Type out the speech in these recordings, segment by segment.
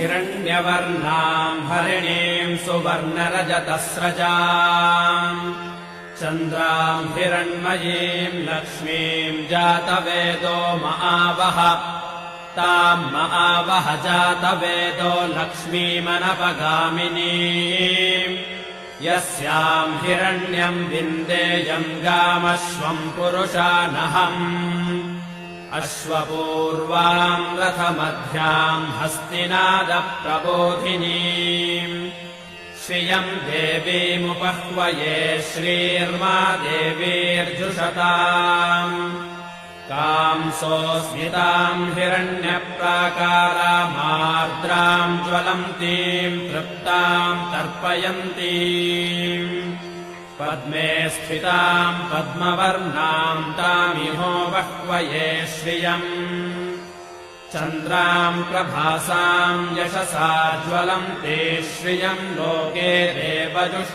हिरण्यवर्णाम् हरिणीम् सुवर्णरजतस्रजाम् चन्द्राम् हिरण्मयीम् लक्ष्मीम् जातवेदो महावह ताम् महावह जातवेदो लक्ष्मीमनपगामिनीम् यस्याम् हिरण्यम् विन्देयम् गामश्वम् पुरुषानहम् अश्वपूर्वाम् रथमध्याम् हस्तिनादप्रबोधिनीम् श्रियम् देवीमुपह्वये श्रीर्मा देवीर्जुषताम् कांसोऽस्मिताम् हिरण्यप्राकारामार्द्राम् ज्वलन्तीम् तृप्ताम् तर्पयन्तीम् पद्मे स्थिताम् पद्मवर्णाम् तामिहो बह्वये श्रियम् चन्द्राम् प्रभासाम् यशसा ज्वलन्ते श्रियम् लोके देवजुष्टामुदाराम्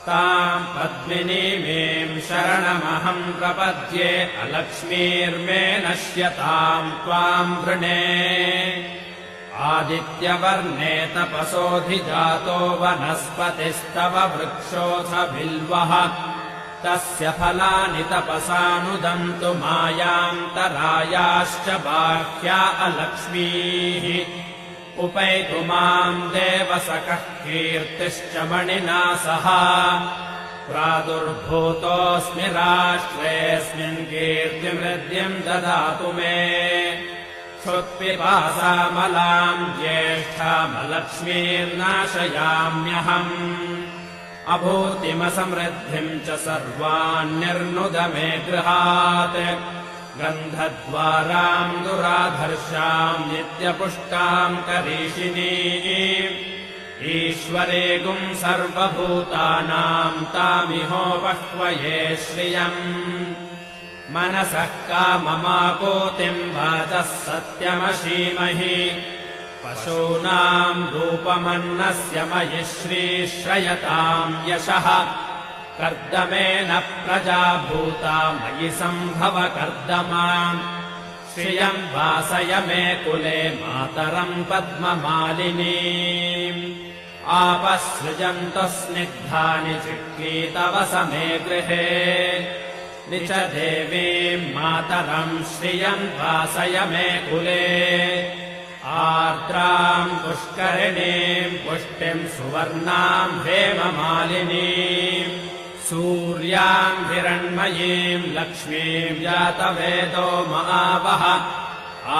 ताम् पद्मिनीमीम् शरणमहम् प्रपद्ये अलक्ष्मीर्मे नश्यताम् त्वाम् वृणे आदित्यवर्णे तपसोऽधिजातो वनस्पतिस्तव वृक्षोऽथ बिल्वः तस्य फलानि तपसानुदन्तु मायान्तरायाश्च बाह्या अलक्ष्मीः उपैतु माम् देवसखः कीर्तिश्च मणिना सह प्रादुर्भूतोऽस्मि राष्ट्रेऽस्मिन् कीर्तिमृद्धिम् ददातु मे क्षुत्पिपासामलाम् ज्येष्ठामलक्ष्मीर्नाशयाम्यहम् अभूतिमसमृद्धिम् च सर्वान्निर्नुद मे गृहात् गन्धद्वाराम् दुराधर्षाम् नित्यपुष्टाम् करीषिणीम् ईश्वरेगुम् सर्वभूतानाम् तामिहो बह्वये श्रियम् मनसः काममापूतिम् वाचः सत्यमशीमहि पशूनाम् रूपमन्नस्य मयि श्रीश्रयताम् यशः कर्दमेन प्रजा भूता मयि सम्भव कर्दमाम् श्रियम् वासय मे कुले मातरम् पद्ममालिनीम् आपः सृजन्तः स्निग्धानि चिक्लीतवस मे गृहे निच देवीम् मातरम् श्रियम् वासय मे कुले आर्द्राम् पुष्करिणीम् पुष्टिम् सुवर्णाम् हेममालिनीम् सूर्याम् हिरण्मयीम् लक्ष्मीम् जातवेदो महावह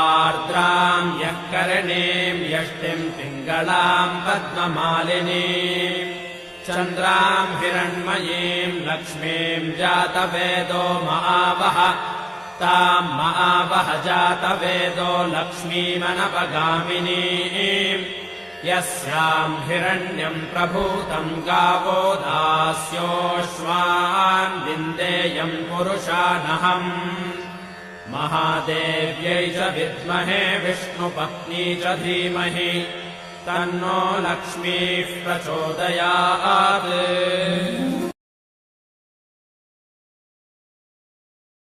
आर्द्राम् यःकरिणीम् यष्टिम् पिङ्गलाम् पद्ममालिनीम् चन्द्राम् हिरण्मयीम् लक्ष्मीम् जातवेदो महावह ताम् महावह जातवेदो लक्ष्मीमनपगामिनीम् यस्याम् हिरण्यम् प्रभूतम् गावो दास्योऽश्वान् विन्देयम् पुरुषानहम् महादेव्यै च विद्महे विष्णुपत्नी च धीमहि तन्नो लक्ष्मीः प्रचोदयात्।